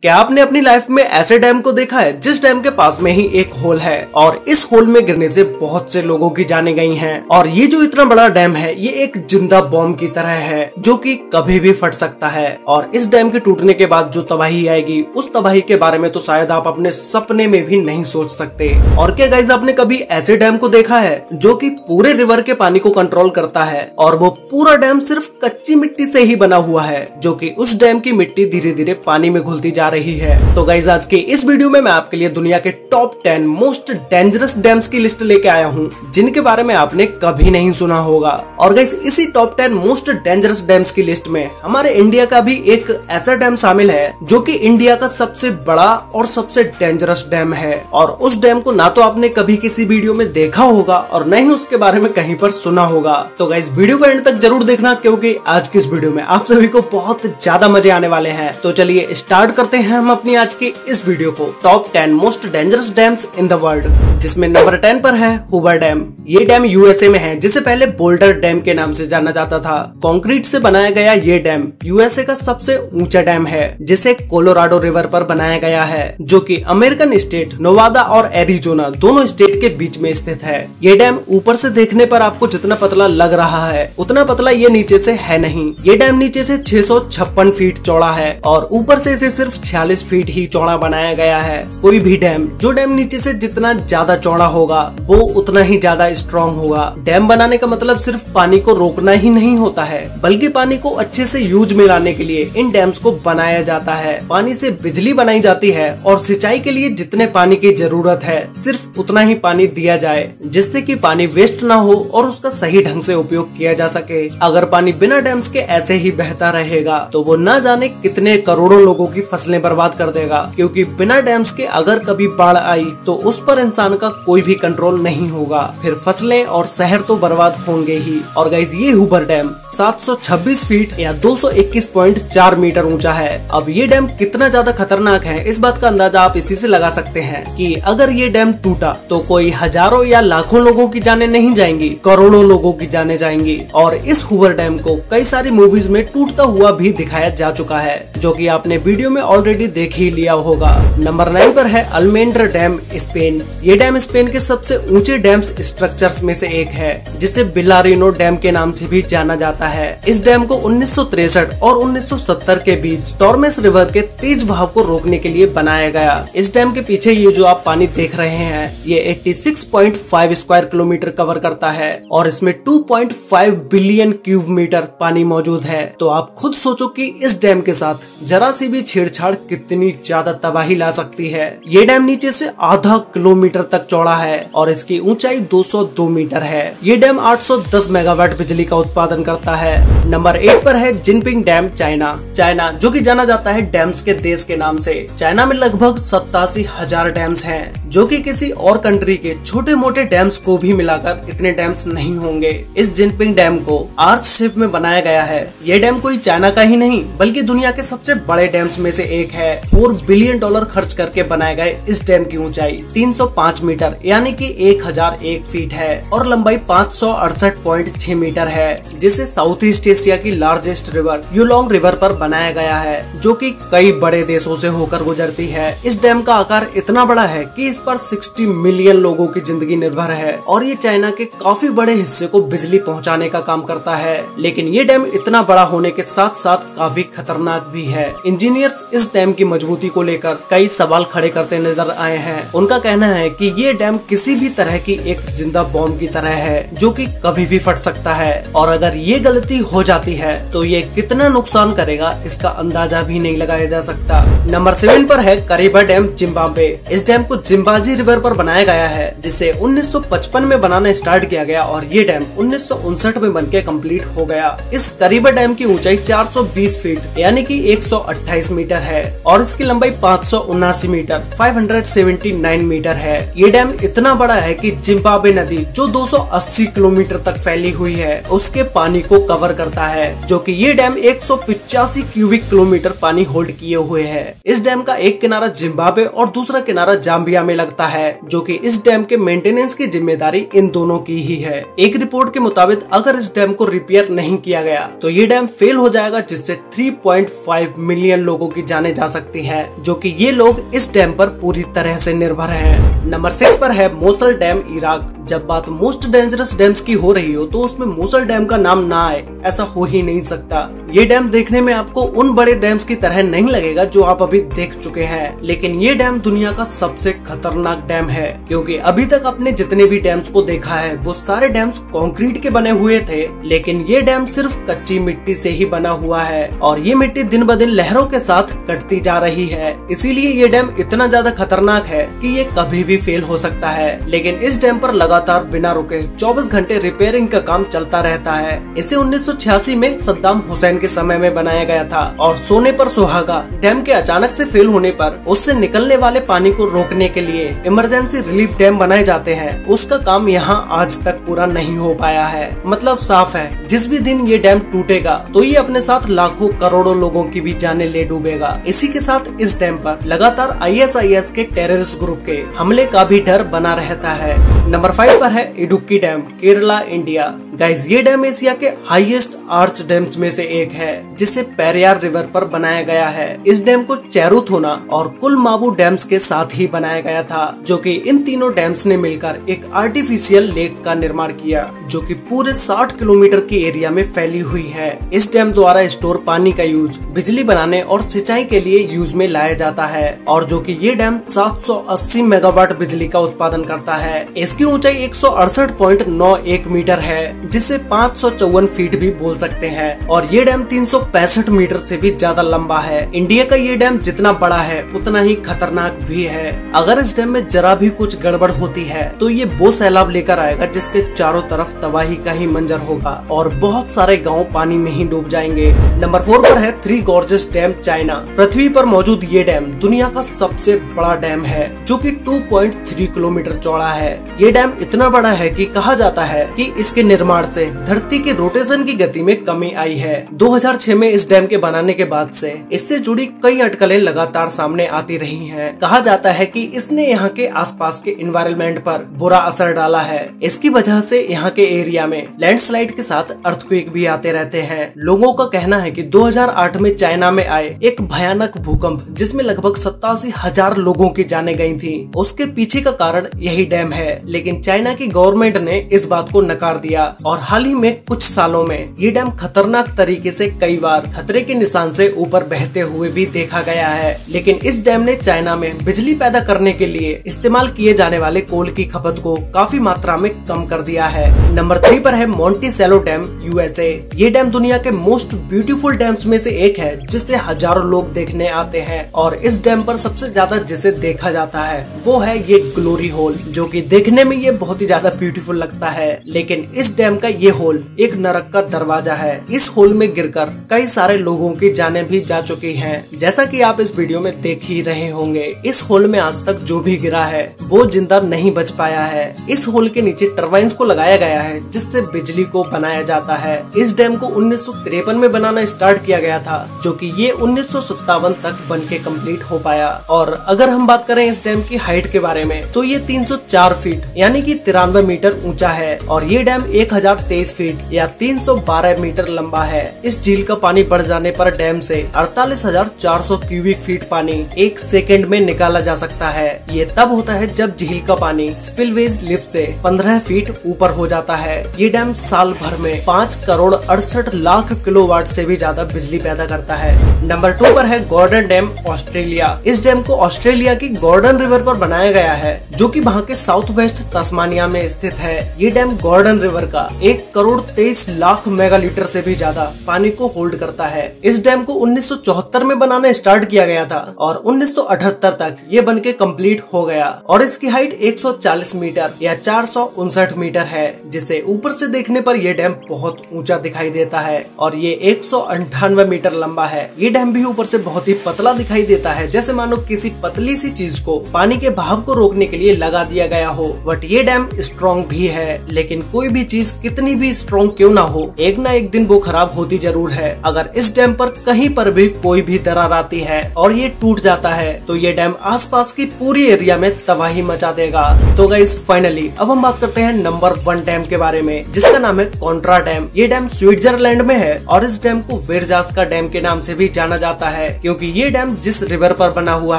क्या आपने अपनी लाइफ में ऐसे डैम को देखा है जिस डैम के पास में ही एक होल है और इस होल में गिरने से बहुत से लोगों की जाने गई हैं और ये जो इतना बड़ा डैम है ये एक जिंदा बॉम्ब की तरह है जो कि कभी भी फट सकता है और इस डैम के टूटने के बाद जो तबाही आएगी उस तबाही के बारे में तो शायद आप अपने सपने में भी नहीं सोच सकते। और क्या गाइस आपने कभी ऐसे डैम को देखा है जो कि पूरे रिवर के पानी को कंट्रोल करता है और वो पूरा डैम सिर्फ कच्ची मिट्टी से ही बना हुआ है जो कि उस डैम की मिट्टी धीरे धीरे पानी में घुलती जा रही है। तो गाइस आज के इस वीडियो में मैं आपके लिए दुनिया के टॉप 10 मोस्ट डेंजरस डैम्स की लिस्ट लेके आया हूँ जिनके बारे में आपने कभी नहीं सुना होगा। और गाइस इसी टॉप 10 मोस्ट डेंजरस डैम्स की लिस्ट में हमारे इंडिया का भी एक ऐसा डैम शामिल है जो कि इंडिया का सबसे बड़ा और सबसे डेंजरस डैम है और उस डैम को ना तो आपने कभी किसी वीडियो में देखा होगा और न ही उसके बारे में कहीं पर सुना होगा। तो गाइस वीडियो को एंड तक जरूर देखना क्योंकि आज की इस वीडियो में आप सभी को बहुत ज्यादा मजे आने वाले हैं। तो चलिए स्टार्ट करते हैं हम अपनी आज की इस वीडियो को top 10 most dangerous dams in the world, जिसमें नंबर 10 पर है हूवर डैम। ये डैम यूएसए में है जिसे पहले बोल्डर डैम के नाम से जाना जाता था। कंक्रीट से बनाया गया ये डैम यूएसए का सबसे ऊंचा डैम है जिसे कोलोराडो रिवर पर बनाया गया है जो कि अमेरिकन स्टेट नोवादा और एरिजोना दोनों स्टेट के बीच में स्थित है। ये डैम ऊपर से देखने पर आपको जितना पतला लग रहा है उतना पतला ये नीचे से है नहीं। ये डैम नीचे से 656 फीट चौड़ा है और ऊपर से इसे सिर्फ 46 फीट ही चौड़ा बनाया गया है। कोई भी डैम जो डैम नीचे से जितना ज्यादा चौड़ा होगा वो उतना ही ज्यादा स्ट्रॉन्ग होगा। डैम बनाने का मतलब सिर्फ पानी को रोकना ही नहीं होता है बल्कि पानी को अच्छे से यूज में लाने के लिए इन डैम्स को बनाया जाता है। पानी से बिजली बनाई जाती है और सिंचाई के लिए जितने पानी की जरूरत है सिर्फ उतना ही पानी दिया जाए जिससे कि पानी वेस्ट ना हो और उसका सही ढंग से उपयोग किया जा सके। अगर पानी बिना डैम्स के ऐसे ही बहता रहेगा तो वो न जाने कितने करोड़ों लोगों की फसलें बर्बाद कर देगा क्योंकि बिना डैम्स के अगर कभी बाढ़ आई तो उस पर इंसान का कोई भी कंट्रोल नहीं होगा, फिर फसलें और शहर तो बर्बाद होंगे ही। और गाइस ये हूवर डैम 726 फीट या 221.4 मीटर ऊंचा है। अब ये डैम कितना ज्यादा खतरनाक है इस बात का अंदाजा आप इसी से लगा सकते हैं कि अगर ये डैम टूटा तो कोई हजारों या लाखों लोगों की जानें नहीं जाएंगी, करोड़ों लोगों की जानें जाएंगी। और इस हूवर डैम को कई सारी मूवीज में टूटता हुआ भी दिखाया जा चुका है जो कि आपने वीडियो में ऑलरेडी देख ही लिया होगा। नंबर 9 पर है अल्मेंड्रा डैम, स्पेन। ये डैम स्पेन के सबसे ऊंचे डैम्स स्ट्रक्चर्स में से एक है जिसे बिलारिनो डैम के नाम से भी जाना जाता है। इस डैम को 1963 और 1970 के बीच टॉर्मेस रिवर के तेज बहाव को रोकने के लिए बनाया गया। इस डैम के पीछे ये जो आप पानी देख रहे हैं ये 86.5 स्क्वायर किलोमीटर कवर करता है और इसमें 2.5 बिलियन क्यूब मीटर पानी मौजूद है। तो आप खुद सोचो कि इस डैम के साथ जरा सी भी छेड़छाड़ कितनी ज्यादा तबाही ला सकती है। ये डैम नीचे से आधा किलोमीटर तक चौड़ा है और इसकी ऊंचाई 202 मीटर है। ये डैम 810 मेगावाट बिजली का उत्पादन करता है। नंबर 8 पर है जिनपिंग डैम, चाइना जो कि जाना जाता है डैम्स के देश के नाम से। चाइना में लगभग 87,000 डैम्स हैं जो कि किसी और कंट्री के छोटे मोटे डैम्स को भी मिलाकर इतने डैम्स नहीं होंगे। इस जिनपिंग डैम को आर्च शेप में बनाया गया है। ये डैम कोई चाइना का ही नहीं बल्कि दुनिया के सबसे बड़े डैम्स में से एक है। $4 बिलियन खर्च करके बनाए गए इस डैम की ऊंचाई 305 मीटर यानी कि 1001 फीट है और लंबाई 568.6 मीटर है जिसे साउथ ईस्ट एशिया की लार्जेस्ट रिवर यूलोंग रिवर पर बनाया गया है जो कि कई बड़े देशों से होकर गुजरती है। इस डैम का आकार इतना बड़ा है कि इस पर 60 मिलियन लोगों की जिंदगी निर्भर है और ये चाइना के काफी बड़े हिस्से को बिजली पहुंचाने का काम करता है। लेकिन ये डैम इतना बड़ा होने के साथ साथ काफी खतरनाक भी है। इंजीनियर्स इस डैम की मजबूती को लेकर कई सवाल खड़े करते नजर आए हैं। उनका कहना है कि ये डैम किसी भी तरह की एक जिंदा बॉम्ब की तरह है जो कि कभी भी फट सकता है और अगर ये गलती हो जाती है तो ये कितना नुकसान करेगा इसका अंदाजा भी नहीं लगाया जा सकता। नंबर 7 पर है करीबा डैम, जिम्बाब्वे। इस डैम को जिम्बाजी रिवर पर बनाया गया है जिसे 1955 में बनाना स्टार्ट किया गया और ये डैम 1959 में बनके कंप्लीट हो गया। इस करीबा डैम की ऊंचाई 420 फीट यानी कि 128 मीटर है और इसकी लंबाई 579 मीटर 579 मीटर है। ये डैम इतना बड़ा है कि जिम्बाब्वे नदी जो 280 किलोमीटर तक फैली हुई है उसके पानी को कवर करता है जो कि ये डैम 185 क्यूबिक किलोमीटर पानी होल्ड किए हुए है। इस डैम का एक किनारा जिम्बाब्वे और दूसरा किनारा जाम्बिया में लगता है जो कि इस डैम के मेंटेनेंस की जिम्मेदारी इन दोनों की ही है। एक रिपोर्ट के मुताबिक अगर इस डैम को रिपेयर नहीं किया गया तो ये डैम फेल हो जाएगा जिससे 3.5 मिलियन लोगों की जानें जा सकती है, जो कि ये लोग इस डैम पर पूरी तरह से निर्भर हैं। नंबर 6 पर है मोसल डैम, इराक। जब बात मोस्ट डेंजरस डैम्स की हो रही हो तो उसमें मोसल डैम का नाम ना आए ऐसा हो ही नहीं सकता। ये डैम देखने में आपको उन बड़े डैम्स की तरह नहीं लगेगा जो आप अभी देख चुके हैं, लेकिन ये डैम दुनिया का सबसे खतरनाक डैम है, क्योंकि अभी तक आपने जितने भी डैम्स को देखा है वो सारे डैम्स कंक्रीट के बने हुए थे, लेकिन ये डैम सिर्फ कच्ची मिट्टी से ही बना हुआ है और ये मिट्टी दिन ब दिन लहरों के साथ कटती जा रही है। इसीलिए ये डैम इतना ज्यादा खतरनाक है कि ये कभी भी फेल हो सकता है। लेकिन इस डैम पर लगातार बिना रुके 24 घंटे रिपेयरिंग का काम चलता रहता है। इसे 1986 में सद्दाम हुसैन के समय में बनाया गया था और सोने पर सुहागा, डैम के अचानक से फेल होने पर उससे निकलने वाले पानी को रोकने के लिए इमरजेंसी रिलीफ डैम बनाए जाते हैं। उसका काम यहाँ आज तक पूरा नहीं हो पाया है। मतलब साफ है, जिस भी दिन ये डैम टूटेगा तो ये अपने साथ लाखों करोड़ों लोगों की भी जानें ले डूबेगा। इसी के साथ इस डैम पर लगातार ISIS के टेररिस्ट ग्रुप के हमले का भी डर बना रहता है। नंबर 5 पर है Idukki dam, Kerala, India. Guys, ये डैम एशिया के हाईएस्ट आर्च डैम्स में से एक है, जिसे पेरियार रिवर पर बनाया गया है। इस डैम को चेरुथोना और कुलमाबू डैम्स के साथ ही बनाया गया था, जो कि इन तीनों डैम्स ने मिलकर एक आर्टिफिशियल लेक का निर्माण किया, जो कि पूरे 60 किलोमीटर की एरिया में फैली हुई है। इस डैम द्वारा स्टोर पानी का यूज बिजली बनाने और सिंचाई के लिए यूज में लाया जाता है, और जो कि ये डैम 780 मेगावाट बिजली का उत्पादन करता है। इसकी ऊंचाई 168.91 मीटर है, जिसे 554 फीट भी बोल सकते हैं, और ये डैम 365 मीटर से भी ज्यादा लंबा है। इंडिया का ये डैम जितना बड़ा है उतना ही खतरनाक भी है। अगर इस डैम में जरा भी कुछ गड़बड़ होती है तो ये वो सैलाब लेकर आएगा जिसके चारों तरफ तबाही का ही मंजर होगा और बहुत सारे गाँव पानी में ही डूब जाएंगे। नंबर 4 पर है थ्री गॉर्जेस डैम, चाइना। पृथ्वी पर मौजूद ये डैम दुनिया का सबसे बड़ा डैम है, जो कि 2.3 किलोमीटर चौड़ा है। ये डैम इतना बड़ा है कि कहा जाता है कि इसके निर्माण से धरती के रोटेशन की गति में कमी आई है। 2006 में इस डैम के बनाने के बाद से इससे जुड़ी कई अटकलें लगातार सामने आती रही हैं। कहा जाता है कि इसने यहाँ के आसपास के एनवायरनमेंट पर बुरा असर डाला है। इसकी वजह से यहाँ के एरिया में लैंडस्लाइड के साथ अर्थक्वेक भी आते रहते हैं। लोगों का कहना है कि 2008 में चाइना में आए एक भयानक भूकंप, जिसमें लगभग 87,000 लोगों की जानें गई थी, उसके पीछे का कारण यही डैम है। लेकिन चाइना की गवर्नमेंट ने इस बात को नकार दिया और हाल ही में कुछ सालों में ये डैम खतरनाक तरीके से कई बार खतरे के निशान से ऊपर बहते हुए भी देखा गया है। लेकिन इस डैम ने चाइना में बिजली पैदा करने के लिए इस्तेमाल किए जाने वाले कोल की खपत को काफी मात्रा में कम कर दिया है। नंबर 3 पर है मोंटिसेलो डैम, USA। ये डैम दुनिया के मोस्ट ब्यूटीफुल डैम्स में से एक है, जिसे हजारों लोग देखने आते हैं, और इस डैम पर सबसे ज्यादा जिसे देखा जाता है वो है ये ग्लोरी होल, जो कि देखने में ये बहुत ही ज्यादा ब्यूटीफुल लगता है। लेकिन इस डैम का ये होल एक नरक का दरवाजा है। इस होल में गिरकर कई सारे लोगों की जानें भी जा चुकी हैं, जैसा कि आप इस वीडियो में देख ही रहे होंगे। इस होल में आज तक जो भी गिरा है वो जिंदा नहीं बच पाया है। इस होल के नीचे टरबाइन्स को लगाया गया है, जिससे बिजली को बनाया जाता है। इस डैम को 1953 में बनाना स्टार्ट किया गया था, जो कि ये 1957 तक बन के कम्प्लीट हो पाया। और अगर हम बात करें इस डैम की हाइट के बारे में तो ये 304 फीट यानी कि 93 मीटर ऊंचा है, और ये डैम 1023 फीट या 312 मीटर लंबा है। इस झील का पानी बढ़ जाने पर डैम से 48,400 क्यूबिक फीट पानी एक सेकंड में निकाला जा सकता है। ये तब होता है जब झील का पानी स्पिलवेज लिफ्ट से 15 फीट ऊपर हो जाता है। ये डैम साल भर में 5 करोड़ 68 लाख किलोवाट से भी ज्यादा बिजली पैदा करता है। नंबर 2 पर है गॉर्डन डैम, ऑस्ट्रेलिया। इस डैम को ऑस्ट्रेलिया की गॉर्डन रिवर पर बनाया गया है, जो कि वहाँ के साउथ वेस्ट तस्मानिया में स्थित है। ये डैम गॉर्डन रिवर का 1 करोड़ 23 लाख मेगालीटर से भी ज्यादा पानी को होल्ड करता है। इस डैम को 1974 में बनाना स्टार्ट किया गया था और 1978 तक ये बनके कंप्लीट हो गया, और इसकी हाइट 140 मीटर या 459 मीटर है, जिसे ऊपर से देखने पर यह डैम बहुत ऊंचा दिखाई देता है, और ये 198 मीटर लंबा है। ये डैम भी ऊपर से बहुत ही पतला दिखाई देता है, जैसे मानो किसी पतली सी चीज को पानी के बहाव को रोकने के लिए लगा दिया गया हो। बट ये डैम स्ट्रॉन्ग भी है, लेकिन कोई भी चीज कितनी भी स्ट्रॉन्ग क्यों ना हो, एक ना एक दिन वो खराब होती जरूर है। अगर इस डैम पर कहीं पर भी कोई भी दरार आती है और ये टूट जाता है तो ये डैम आसपास की पूरी एरिया में तबाही मचा देगा। तो गाइस फाइनली अब हम बात करते हैं नंबर 1 डैम के बारे में, जिसका नाम है कोंट्रा डैम। ये डैम स्विट्जरलैंड में है और इस डैम को वेरजास्का डैम के नाम से भी जाना जाता है, क्योंकि ये डैम जिस रिवर पर बना हुआ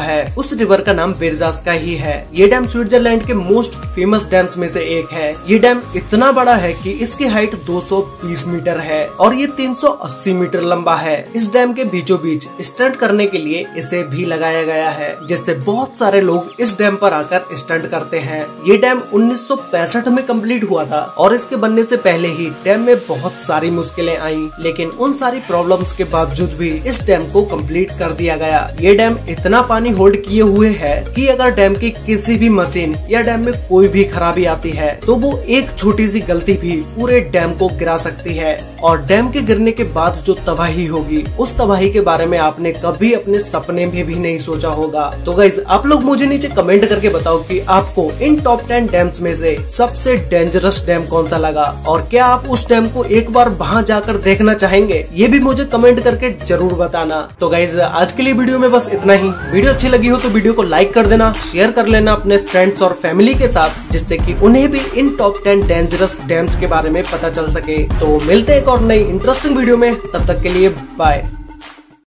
है उस रिवर का नाम वेरजास्का ही है। ये डैम स्विट्जरलैंड के मोस्ट फेमस डैम्स में से एक है। ये डैम इतना बड़ा है कि इसकी हाइट 220 मीटर है और ये 380 मीटर लंबा है। इस डैम के बीचों बीच स्टंट करने के लिए इसे भी लगाया गया है, जिससे बहुत सारे लोग इस डैम पर आकर स्टंट करते हैं। ये डैम 1965 में कंप्लीट हुआ था और इसके बनने से पहले ही डैम में बहुत सारी मुश्किलें आई, लेकिन उन सारी प्रॉब्लम्स के बावजूद भी इस डैम को कंप्लीट कर दिया गया। ये डैम इतना पानी होल्ड किए हुए है कि अगर डैम की किसी भी मशीन या डैम में कोई भी खराबी आती है तो वो एक छोटी सी गलती भी पूरे डैम को गिरा सकती है। और डैम के गिरने के बाद जो तबाही होगी, उस तबाही के बारे में आपने कभी अपने सपने में भी नहीं सोचा होगा। तो गाइस आप लोग मुझे नीचे कमेंट करके बताओ कि आपको इन टॉप 10 डैम्स में से सबसे डेंजरस डैम कौन सा लगा, और क्या आप उस डैम को एक बार वहां जाकर देखना चाहेंगे, ये भी मुझे कमेंट करके जरूर बताना। तो गाइस आज के लिए वीडियो में बस इतना ही। वीडियो अच्छी लगी हो तो वीडियो को लाइक कर देना, शेयर कर लेना अपने फ्रेंड्स और फैमिली के साथ, जिससे कि उन्हें भी इन टॉप 10 डेंजरस डैम्स के बारे में पता चल सके। तो मिलते हैं एक और नई इंटरेस्टिंग वीडियो में, तब तक के लिए बाय।